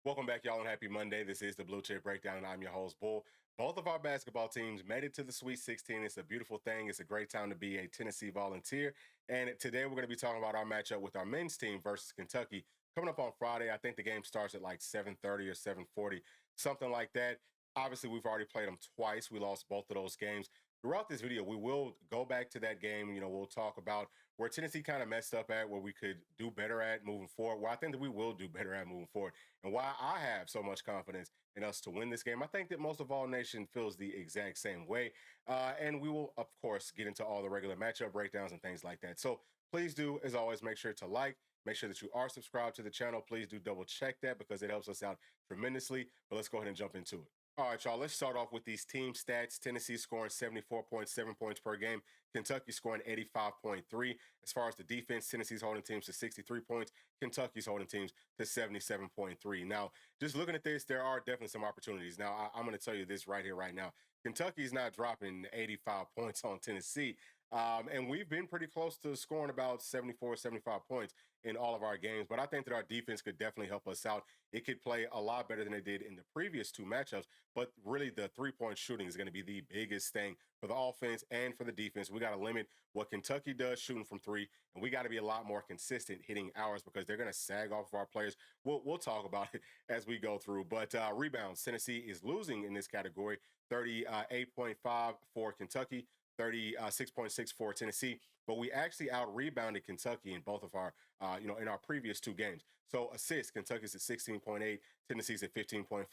Welcome back, y'all, and happy Monday. This is the Bluechip Breakdown, and I'm your host, Bull. Both of our basketball teams made it to the Sweet 16. It's a beautiful thing. It's a great time to be a Tennessee Volunteer. And today we're going to be talking about our matchup with our men's team versus Kentucky. Coming up on Friday, I think the game starts at like 7:30 or 7:40, something like that. Obviously, we've already played them twice. We lost both of those games. Throughout this video, we will go back to that game. We'll talk about where Tennessee kind of messed up at, where we could do better at moving forward, where I think that we will do better at moving forward, and why I have so much confidence in us to win this game. I think that most of all nation feels the exact same way. And we will, of course, get into all the regular matchup breakdowns and things like that. So please do, as always, make sure to like, make sure that you are subscribed to the channel. Please do double check that because it helps us out tremendously. But let's go ahead and jump into it. All right, y'all, let's start off with these team stats. Tennessee scoring 74.7 points per game. Kentucky scoring 85.3. As far as the defense, Tennessee's holding teams to 63 points. Kentucky's holding teams to 77.3. Now, just looking at this, there are definitely some opportunities. Now, I'm going to tell you this right here, right now. Kentucky's not dropping 85 points on Tennessee. And we've been pretty close to scoring about 74, 75 points in all of our games. But I think that our defense could definitely help us out. It could play a lot better than it did in the previous two matchups. But really, the three-point shooting is going to be the biggest thing for the offense and for the defense. We got to limit what Kentucky does shooting from three, and we got to be a lot more consistent hitting ours because they're going to sag off of our players. We'll talk about it as we go through. But rebounds, Tennessee is losing in this category, 38.5 for Kentucky, 36.6 for Tennessee, but we actually out rebounded Kentucky in both of our, in our previous two games. So assists, Kentucky's at 16.8, Tennessee's at 15.5.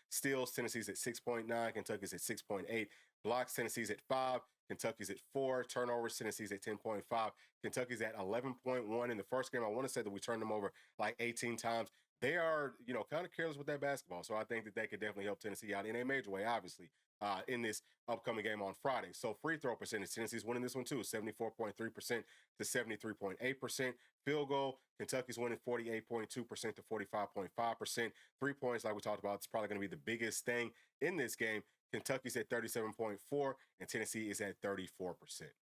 Steals, Tennessee's at 6.9, Kentucky's at 6.8. Blocks, Tennessee's at 5, Kentucky's at 4. Turnovers, Tennessee's at 10.5. Kentucky's at 11.1. In the first game, I want to say that we turned them over like 18 times. They are, kind of careless with that basketball. So I think that could definitely help Tennessee out in a major way, obviously, in this upcoming game on Friday. So free throw percentage, Tennessee's winning this one too, 74.3% to 73.8%. Field goal, Kentucky's winning 48.2% to 45.5%. 3 points, like we talked about, it's probably going to be the biggest thing in this game. Kentucky's at 37.4 and Tennessee is at 34%.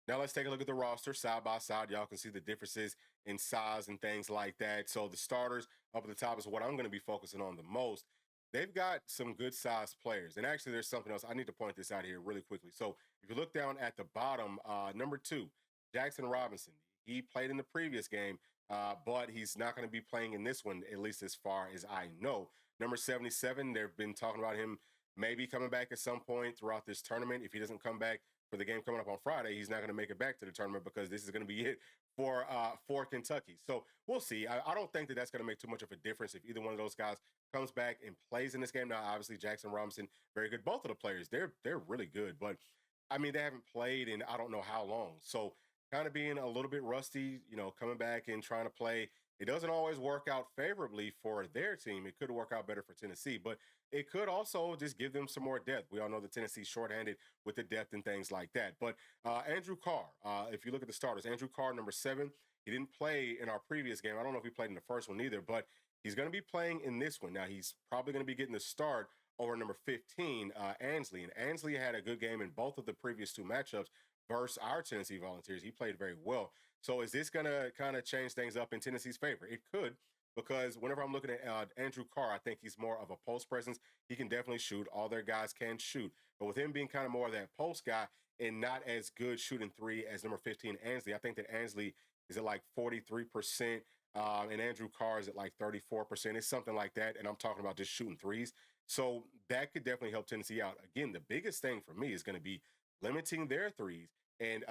Now let's take a look at the roster side by side. Y'all can see the differences in size and things like that. So the starters up at the top is what I'm going to be focusing on the most. They've got some good sized players. And actually, there's something else. I need to point this out here really quickly. So if you look down at the bottom, number 2, Jackson Robinson. He played in the previous game, but he's not going to be playing in this one, at least as far as I know. Number 77, they've been talking about him maybe coming back at some point throughout this tournament. If he doesn't come back for the game coming up on Friday, he's not going to make it back to the tournament because this is going to be it for Kentucky. So we'll see. I don't think that that's going to make too much of a difference if either one of those guys comes back and plays in this game. Now, obviously, Jackson Robinson, very good. Both of the players, they're really good. But, I mean, they haven't played in I don't know how long. So kind of being a little bit rusty, coming back and trying to play, it doesn't always work out favorably for their team. It could work out better for Tennessee, but it could also just give them some more depth. We all know that Tennessee's shorthanded with the depth and things like that. But Andrew Carr, if you look at the starters, Andrew Carr, number 7, he didn't play in our previous game. I don't know if he played in the first one either, but he's going to be playing in this one. Now, he's probably going to be getting the start over number 15, Ansley. And Ansley had a good game in both of the previous two matchups versus our Tennessee Volunteers. He played very well. So is this going to kind of change things up in Tennessee's favor? It could, because whenever I'm looking at Andrew Carr, I think he's more of a post presence. He can definitely shoot. All their guys can shoot. But with him being kind of more of that post guy and not as good shooting three as number 15, Ansley, I think that Ansley is at like 43%. And Andrew Carr is at like 34%. It's something like that. And I'm talking about just shooting threes. So that could definitely help Tennessee out. Again, the biggest thing for me is going to be limiting their threes. And,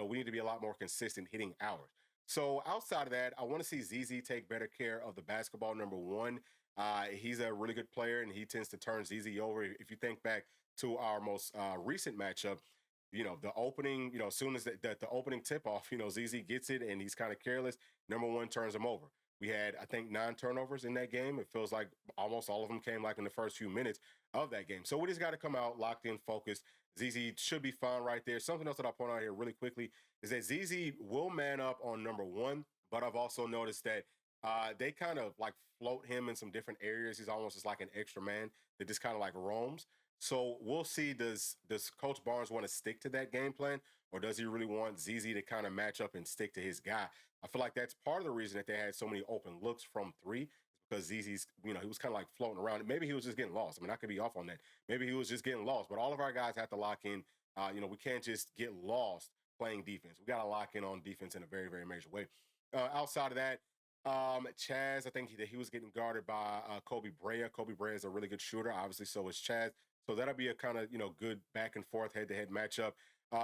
we need to be a lot more consistent hitting ours. So outside of that, I want to see ZZ take better care of the basketball, number 1. He's a really good player, and he tends to turn ZZ over. If you think back to our most recent matchup, the opening, as soon as the opening tip-off, ZZ gets it, and he's kind of careless. Number 1 turns him over. We had, I think, 9 turnovers in that game. It feels like almost all of them came like in the first few minutes of that game. So we just got to come out locked in, focused. ZZ should be fine right there. Something else that I'll point out here really quickly is that ZZ will man up on number 1, but I've also noticed that they kind of like float him in some different areas. He's almost just like an extra man that just kind of like roams. So we'll see, does Coach Barnes want to stick to that game plan, or does he really want ZZ to kind of match up and stick to his guy? I feel like that's part of the reason that they had so many open looks from 3, is because ZZ's, he was kind of like floating around. Maybe he was just getting lost. I mean, I could be off on that. Maybe he was just getting lost. But all of our guys have to lock in. We can't just get lost playing defense. We got to lock in on defense in a very, very major way. Outside of that, Chaz, I think he was getting guarded by Kobe Brea. Kobe Brea is a really good shooter. Obviously, so is Chaz. So that'll be a kind of, good back and forth head-to-head matchup.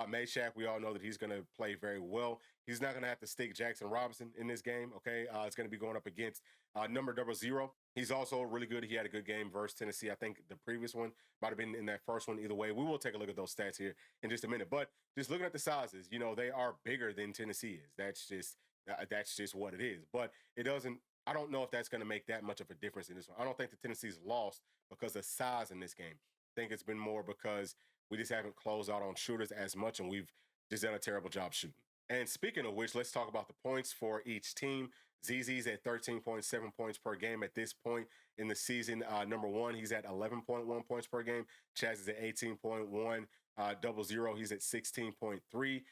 Meshack, we all know that he's going to play very well. He's not going to have to stick Jackson Robinson in this game, okay? It's going to be going up against number 00. He's also really good. He had a good game versus Tennessee. I think the previous one might have been in that first one. Either way, we will take a look at those stats here in just a minute. But just looking at the sizes, they are bigger than Tennessee is. That's just what it is. But it doesn't. I don't know if that's going to make that much of a difference in this one. I don't think the Tennessee's lost because of size in this game. I think it's been more because we just haven't closed out on shooters as much, and we've just done a terrible job shooting. And speaking of which, let's talk about the points for each team. ZZ's at 13.7 points per game at this point in the season. Number 1, he's at 11.1 points per game. Chaz is at 18.1. 00, he's at 16.3.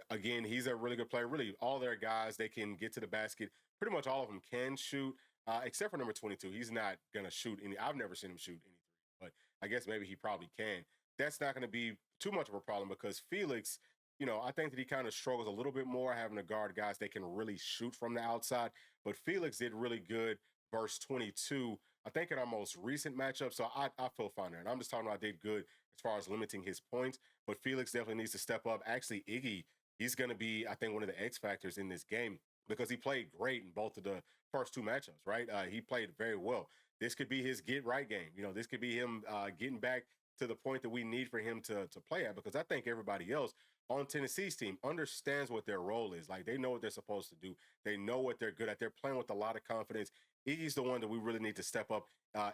Again, he's a really good player. Really, all their guys, they can get to the basket. Pretty much all of them can shoot, except for number 22. He's not going to shoot any. I've never seen him shoot any three, but I guess maybe he probably can. That's not going to be too much of a problem because Felix, I think that he kind of struggles a little bit more having to guard guys that can really shoot from the outside. But Felix did really good versus 22, I think, in our most recent matchup. So I feel fine there. And I'm just talking about did good as far as limiting his points. But Felix definitely needs to step up. Actually, Iggy, he's going to be, I think, one of the X factors in this game because he played great in both of the first two matchups, right? He played very well. This could be his get right game. This could be him getting back to the point that we need for him to play at, because I think everybody else on Tennessee's team understands what their role is. Like, they know what they're supposed to do. They know what they're good at. They're playing with a lot of confidence. Iggy's the one that we really need to step up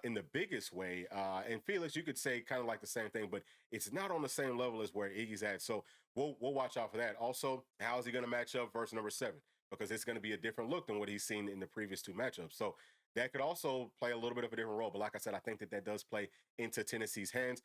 in the biggest way. And Felix, you could say kind of like the same thing, but it's not on the same level as where Iggy's at. So we'll watch out for that. Also, how is he going to match up versus number 7? Because it's going to be a different look than what he's seen in the previous two matchups. So that could also play a little bit of a different role. But like I said, I think that does play into Tennessee's hands.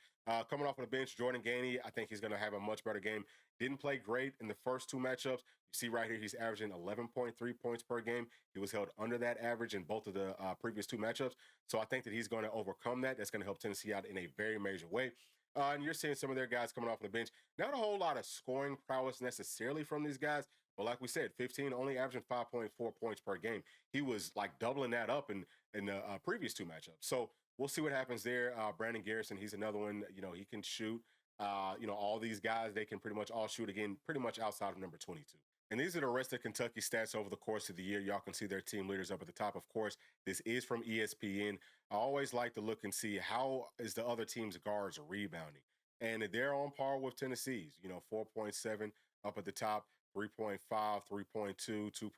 Coming off of the bench, Jordan Gainey, I think he's going to have a much better game. Didn't play great in the first two matchups. You see right here, he's averaging 11.3 points per game. He was held under that average in both of the previous two matchups. So I think that he's going to overcome that. That's going to help Tennessee out in a very major way. And you're seeing some of their guys coming off the bench. Not a whole lot of scoring prowess necessarily from these guys. But like we said, 15, only averaging 5.4 points per game. He was like doubling that up in the previous two matchups. So we'll see what happens there. Brandon Garrison, he's another one. He can shoot. All these guys, they can pretty much all shoot again, pretty much outside of number 22. And these are the rest of Kentucky stats over the course of the year. Y'all can see their team leaders up at the top. Of course, this is from ESPN. I always like to look and see how is the other team's guards rebounding. And they're on par with Tennessee's, 4.7 up at the top. 3.5, 3.2,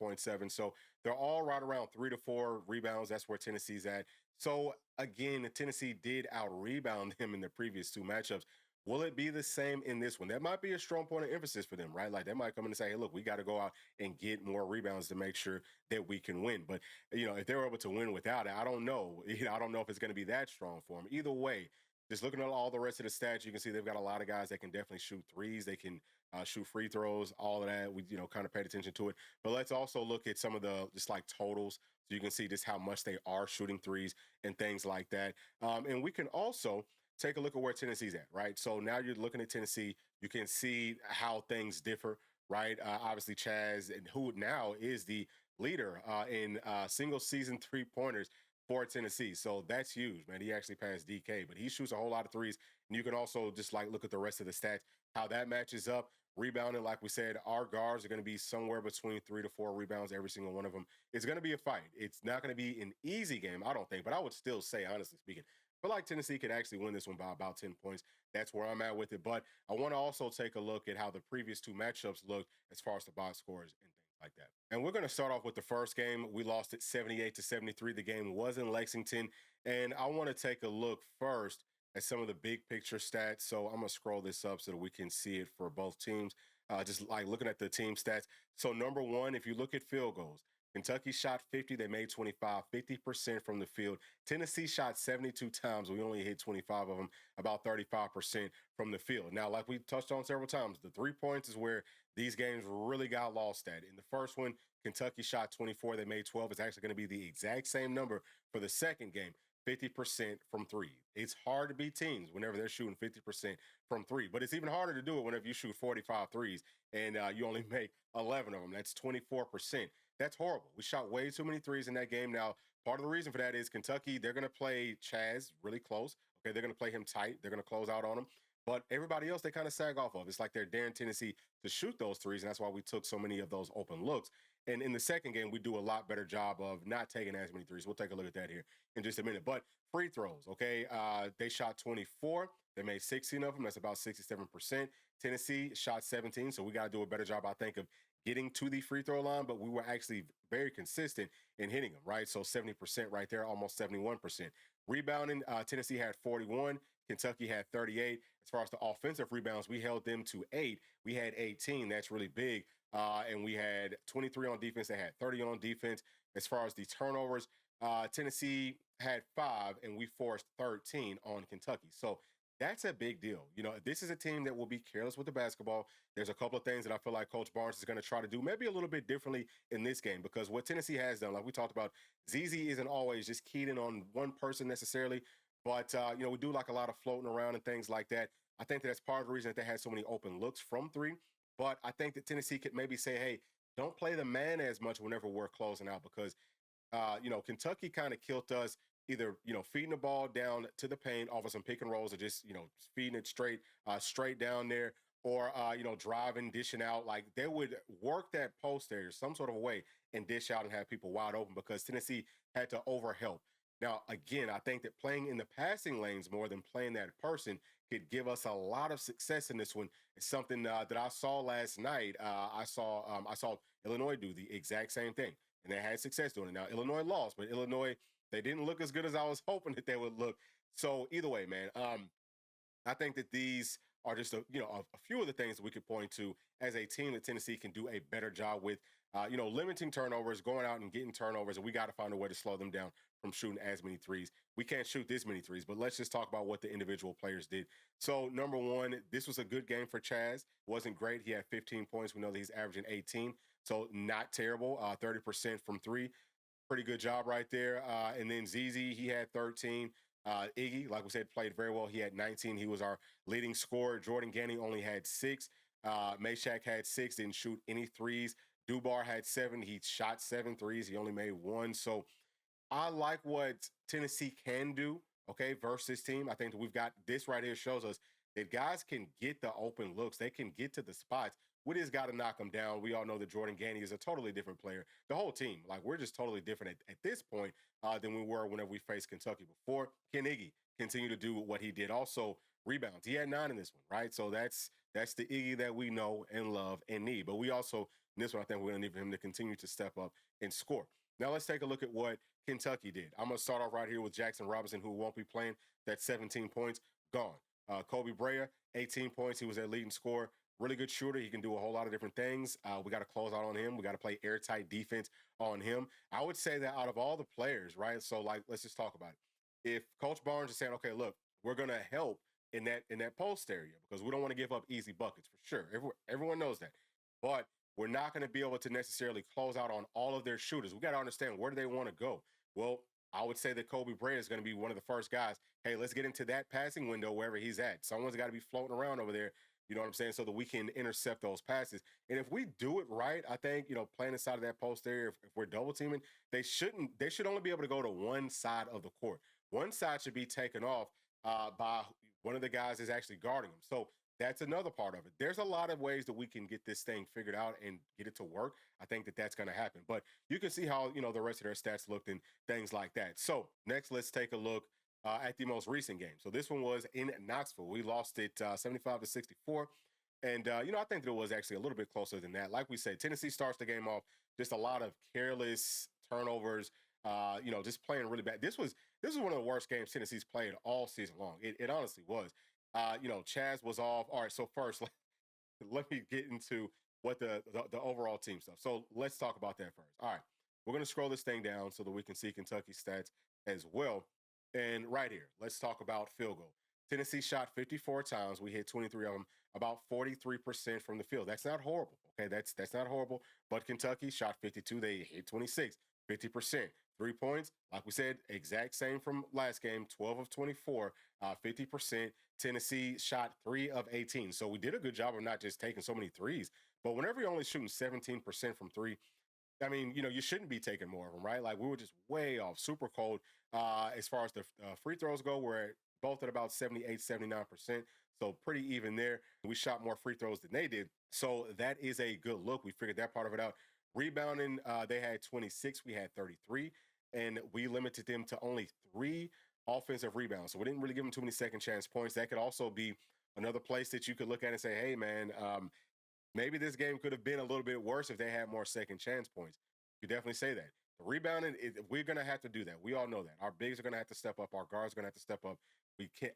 2.7. So they're all right around 3 to 4 rebounds. That's where Tennessee's at. So again, Tennessee did out-rebound him in the previous two matchups. Will it be the same in this one? That might be a strong point of emphasis for them, right? Like, they might come in and say, hey, look, we got to go out and get more rebounds to make sure that we can win. But, if they're able to win without it, I don't know. I don't know if it's going to be that strong for them. Either way, just looking at all the rest of the stats, you can see they've got a lot of guys that can definitely shoot threes. They can shoot free throws, all of that. We, kind of paid attention to it. But let's also look at some of the just like totals, so you can see just how much they are shooting threes and things like that. And we can also take a look at where Tennessee's at, right? So now you're looking at Tennessee. You can see how things differ, right? Obviously, Chaz, and who now is the leader in single season three-pointers for Tennessee. So that's huge, man. He actually passed DK, but he shoots a whole lot of threes. And you can also just like look at the rest of the stats, how that matches up. Rebounding, like we said, our guards are going to be somewhere between 3 to 4 rebounds, every single one of them. It's going to be a fight. It's not going to be an easy game, I don't think, but I would still say, honestly speaking, I feel like Tennessee could actually win this one by about 10 points. That's where I'm at with it. But I want to also take a look at how the previous two matchups looked as far as the box scores and things like that. And we're going to start off with the first game. We lost it 78-73. The game was in Lexington. And I want to take a look first at some of the big picture stats. So I'm going to scroll this up so that we can see it for both teams. Just like looking at the team stats. So number one, if you look at field goals, Kentucky shot 50, they made 25, 50% from the field. Tennessee shot 72 times. We only hit 25 of them, about 35% from the field. Now, like we touched on several times, the 3 points is where these games really got lost at. In the first one, Kentucky shot 24, they made 12. It's actually going to be the exact same number for the second game. 50% from three. It's hard to beat teams whenever they're shooting 50% from three, but it's even harder to do it whenever you shoot 45 threes and you only make 11 of them. That's 24%. That's horrible. We shot way too many threes in that game. Now, part of the reason for that is Kentucky, they're going to play Chaz really close. Okay, they're going to play him tight. They're going to close out on him. But everybody else, they kind of sag off of. It's like they're daring Tennessee to shoot those threes, and that's why we took so many of those open looks. And in the second game, we do a lot better job of not taking as many threes. We'll take a look at that here in just a minute. But free throws, okay? They shot 24. They made 16 of them. That's about 67%. Tennessee shot 17, so we got to do a better job, I think, of getting to the free throw line, but we were actually very consistent in hitting them, right? So 70% right there, almost 71%. Rebounding, Tennessee had 41. Kentucky had 38. As far as the offensive rebounds, we held them to 8. We had 18. That's really big. And we had 23 on defense. They had 30 on defense. As far as the turnovers, Tennessee had 5, and we forced 13 on Kentucky. So that's a big deal. You know, this is a team that will be careless with the basketball. There's a couple of things that I feel like Coach Barnes is going to try to do maybe a little bit differently in this game, because what Tennessee has done, like we talked about, ZZ isn't always just keyed in on one person necessarily, but, you know, we do like a lot of floating around and things like that. I think that's part of the reason that they had so many open looks from three. But I think that Tennessee could maybe say, hey, don't play the man as much whenever we're closing out, because, you know, Kentucky kind of killed us either, you know, feeding the ball down to the paint off of some pick and rolls, or just, you know, feeding it straight down there, or, you know, driving, dishing out. Like, they would work that post area some sort of a way and dish out and have people wide open, because Tennessee had to overhelp. Now, again, I think that playing in the passing lanes more than playing that person could give us a lot of success in this one. It's something that I saw last night. I saw Illinois do the exact same thing, and they had success doing it. Now, Illinois lost, but Illinois, they didn't look as good as I was hoping that they would look. So either way, man, I think that these are just a few of the things that we could point to as a team that Tennessee can do a better job with. You know, limiting turnovers, going out and getting turnovers, and we got to find a way to slow them down from shooting as many threes. We can't shoot this many threes, but let's just talk about what the individual players did. So, number one, this was a good game for Chaz. Wasn't great. He had 15 points. We know that he's averaging 18, so not terrible. 30% from three. Pretty good job right there. And then ZZ, he had 13. Iggy, like we said, played very well. He had 19. He was our leading scorer. Jordan Ganny only had 6. Meshack had 6, didn't shoot any threes. Dubar had 7. He shot 7 threes. He only made 1. So I like what Tennessee can do, okay, versus this team. I think that we've got this right here shows us that guys can get the open looks. They can get to the spots. We just got to knock them down. We all know that Jordan Ganny is a totally different player. The whole team, like, we're just totally different at this point than we were whenever we faced Kentucky before. Ken Iggy continue to do what he did. Also, rebounds. He had 9 in this one, right? So that's the Iggy that we know and love and need. But we also, in this one, I think we're going to need him to continue to step up and score. Now let's take a look at what Kentucky did. I'm going to start off right here with Jackson Robinson, who won't be playing. That's 17 points, gone. Kobe Brea, 18 points. He was their leading scorer. Really good shooter. He can do a whole lot of different things. We got to close out on him. We got to play airtight defense on him. I would say that out of all the players, right? So, like, let's just talk about it. If Coach Barnes is saying, okay, look, we're going to help in that post area, because we don't want to give up easy buckets for sure. Everyone knows that. But we're not going to be able to necessarily close out on all of their shooters. We got to understand, where do they want to go? Well, I would say that Kobe Brea is going to be one of the first guys. Hey, let's get into that passing window wherever he's at. Someone's got to be floating around over there. You know what I'm saying? So that we can intercept those passes. And if we do it right, I think, you know, playing inside of that post area, if we're double teaming, they should only be able to go to one side of the court. One side should be taken off by one of the guys that's actually guarding them. So that's another part of it. There's a lot of ways that we can get this thing figured out and get it to work. I think that that's going to happen. But you can see how, you know, the rest of their stats looked and things like that. So next, let's take a look at the most recent game. So this one was in Knoxville. We lost it 75-64. And, you know, I think that it was actually a little bit closer than that. Like we said, Tennessee starts the game off just a lot of careless turnovers, you know, just playing really bad. This was one of the worst games Tennessee's played all season long. It honestly was. You know, Chaz was off. All right, so first, let me get into what the overall team stuff. So let's talk about that first. All right. We're going to scroll this thing down so that we can see Kentucky stats as well. And right here, let's talk about field goal. Tennessee shot 54 times. We hit 23 of them, about 43% from the field. That's not horrible. Okay, that's not horrible. But Kentucky shot 52. They hit 26, 50%. 3 points, like we said, exact same from last game, 12 of 24, 50%. Tennessee shot 3 of 18. So we did a good job of not just taking so many threes, but whenever you're only shooting 17% from three, I mean, you shouldn't be taking more of them, right? Like we were just way off, super cold. As far as the free throws go, we're both at about 78, 79%. So pretty even there. We shot more free throws than they did. So that is a good look. We figured that part of it out. Rebounding, they had 26, we had 33, and we limited them to only 3 offensive rebounds. So we didn't really give them too many second chance points. That could also be another place that you could look at and say, hey, man, maybe this game could have been a little bit worse if they had more second chance points. You definitely say that. The rebounding, we're going to have to do that. We all know that. Our bigs are going to have to step up. Our guards are going to have to step up.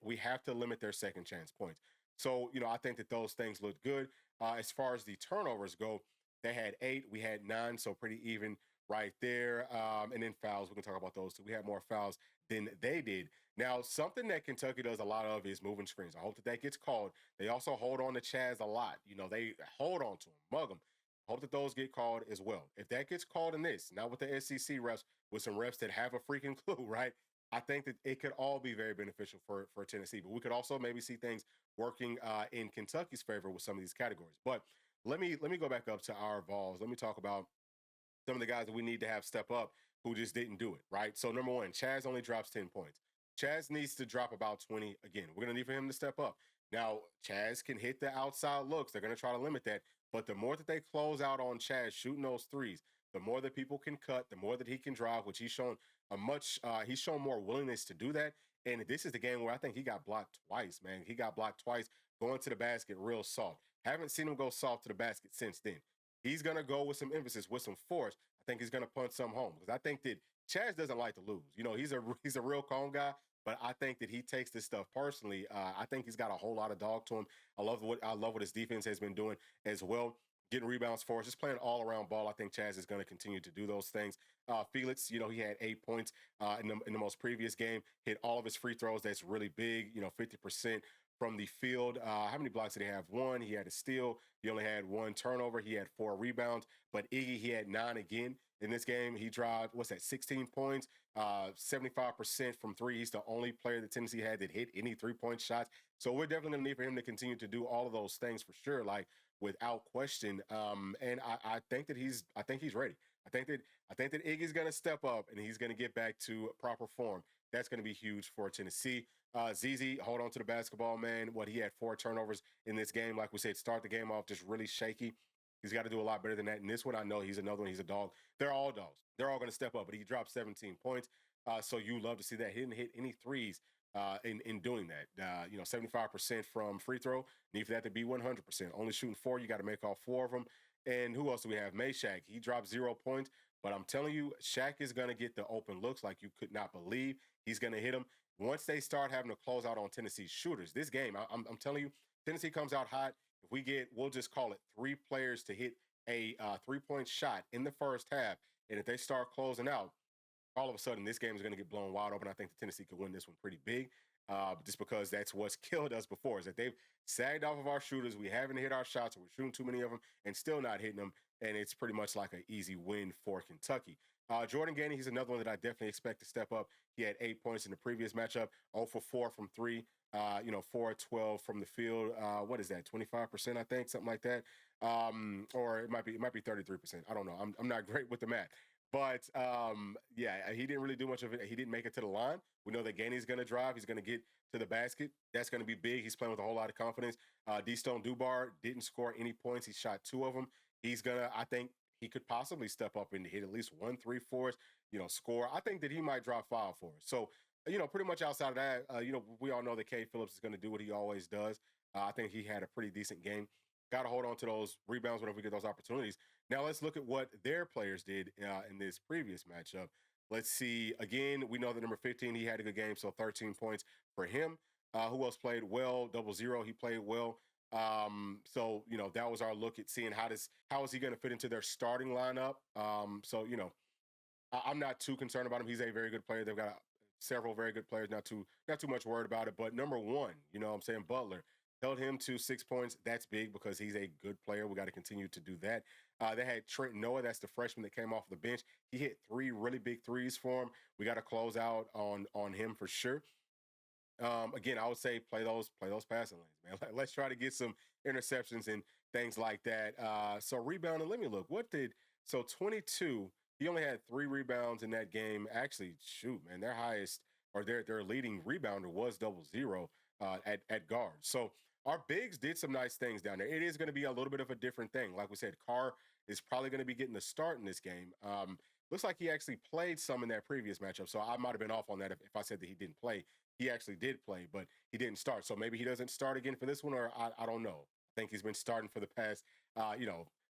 We have to limit their second chance points. So, I think that those things look good. As far as the turnovers go, they had 8, we had 9, so pretty even right there. And then fouls, we can talk about those too. We had more fouls than they did. Now, something that Kentucky does a lot of is moving screens. I hope that gets called. They also hold on to Chaz a lot. They hold on to him, mug him. Hope that those get called as well. If that gets called in this, not with the SEC refs, with some refs that have a freaking clue, right? I think that it could all be very beneficial for Tennessee. But we could also maybe see things working in Kentucky's favor with some of these categories. But let me go back up to our Vols. Let me talk about some of the guys that we need to have step up who just didn't do it, right? So number one, Chaz only drops 10 points. Chaz needs to drop about 20 again. We're going to need for him to step up. Now, Chaz can hit the outside looks. They're going to try to limit that. But the more that they close out on Chaz shooting those threes, the more that people can cut, the more that he can drive, which he's shown he's shown more willingness to do that. And this is the game where I think he got blocked twice, man. He got blocked twice, going to the basket real soft. Haven't seen him go soft to the basket since then. He's going to go with some emphasis, with some force. I think he's going to punch some home because I think that Chaz doesn't like to lose. He's a real calm guy, but I think that he takes this stuff personally. I think he's got a whole lot of dog to him. I love what his defense has been doing as well. Getting rebounds for us, just playing all around ball. I think Chaz is going to continue to do those things. Felix, he had 8 points in the most previous game. Hit all of his free throws. That's really big. 50% from the field. How many blocks did he have? 1. He had a steal. He only had 1 turnover. He had 4 rebounds. But Iggy, he had 9 again in this game. He dropped, 16 points, 75% from 3. He's the only player that Tennessee had that hit any 3-point shots. So we're definitely going to need for him to continue to do all of those things for sure, like without question. And I think he's ready. I think that Iggy's going to step up and he's going to get back to proper form. That's going to be huge for Tennessee. ZZ, hold on to the basketball, man. He had 4 turnovers in this game. Like we said, start the game off just really shaky. He's got to do a lot better than that. And this one, I know he's another one. He's a dog. They're all dogs. They're all going to step up. But he dropped 17 points. So you love to see that. He didn't hit any threes in doing that. 75% from free throw. Need for that to be 100%. Only shooting 4. You got to make all 4 of them. And who else do we have? Meshack. He dropped 0 points. But I'm telling you, Shaq is going to get the open looks like you could not believe. He's going to hit them. Once they start having to close out on Tennessee shooters, this game, I'm telling you, Tennessee comes out hot. If we'll just call it 3 players to hit a 3-point shot in the first half, and if they start closing out, all of a sudden this game is going to get blown wide open. I think that Tennessee could win this one pretty big, just because that's what's killed us before, is that they've sagged off of our shooters. We haven't hit our shots, or we're shooting too many of them and still not hitting them, and it's pretty much like an easy win for Kentucky. Jordan Gainey, he's another one that I definitely expect to step up. He had 8 points in the previous matchup, 0 for 4 from 3, 4 12 from the field. What is that, 25%, I think, something like that? Or it might be 33%. I don't know. I'm not great with the math. But, he didn't really do much of it. He didn't make it to the line. We know that Gainey's going to drive. He's going to get to the basket. That's going to be big. He's playing with a whole lot of confidence. D-Stone Dubar didn't score any points. He shot 2 of them. He's going to, I think, he could possibly step up and hit at least 1 3 for us, score. I think that he might drop 5 for us. So, pretty much outside of that, we all know that K. Phillips is going to do what he always does. I think he had a pretty decent game. Got to hold on to those rebounds whenever we get those opportunities. Now let's look at what their players did in this previous matchup. Let's see. Again, we know that number 15, he had a good game, so 13 points for him. Who else played well? 00, he played well. So, that was our look at seeing how is he going to fit into their starting lineup. So, I'm not too concerned about him. He's a very good player. They've got several very good players. Not too much worried about it. But number one, what I'm saying, Butler held him to 6 points. That's big because he's a good player. We got to continue to do that. They had Trent Noah. That's the freshman that came off the bench. He hit 3 really big threes for him. We got to close out on him for sure. Again, I would say play those passing lanes, man. Let's try to get some interceptions and things like that. So rebounding, let me look. 22? He only had 3 rebounds in that game. Actually, shoot, man, their highest or their leading rebounder was 00 at guard. So our bigs did some nice things down there. It is going to be a little bit of a different thing. Like we said, Carr is probably going to be getting the start in this game. Looks like he actually played some in that previous matchup. So I might have been off on that if I said that he didn't play. He actually did play, but he didn't start. So maybe he doesn't start again for this one, or I don't know. I think he's been starting for the past,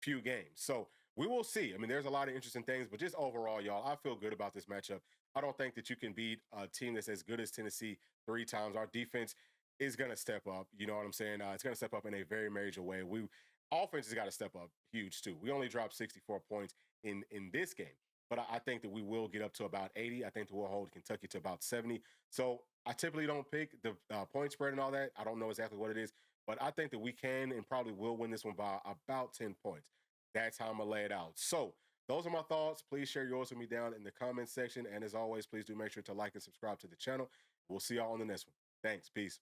few games. So we will see. I mean, there's a lot of interesting things, but just overall, y'all, I feel good about this matchup. I don't think that you can beat a team that's as good as Tennessee 3 times. Our defense is going to step up. You know what I'm saying? It's going to step up in a very major way. Offense has got to step up huge too. We only dropped 64 points in this game. But I think that we will get up to about 80. I think that we'll hold Kentucky to about 70. So I typically don't pick the point spread and all that. I don't know exactly what it is. But I think that we can and probably will win this one by about 10 points. That's how I'm going to lay it out. So those are my thoughts. Please share yours with me down in the comments section. And as always, please do make sure to like and subscribe to the channel. We'll see y'all on the next one. Thanks. Peace.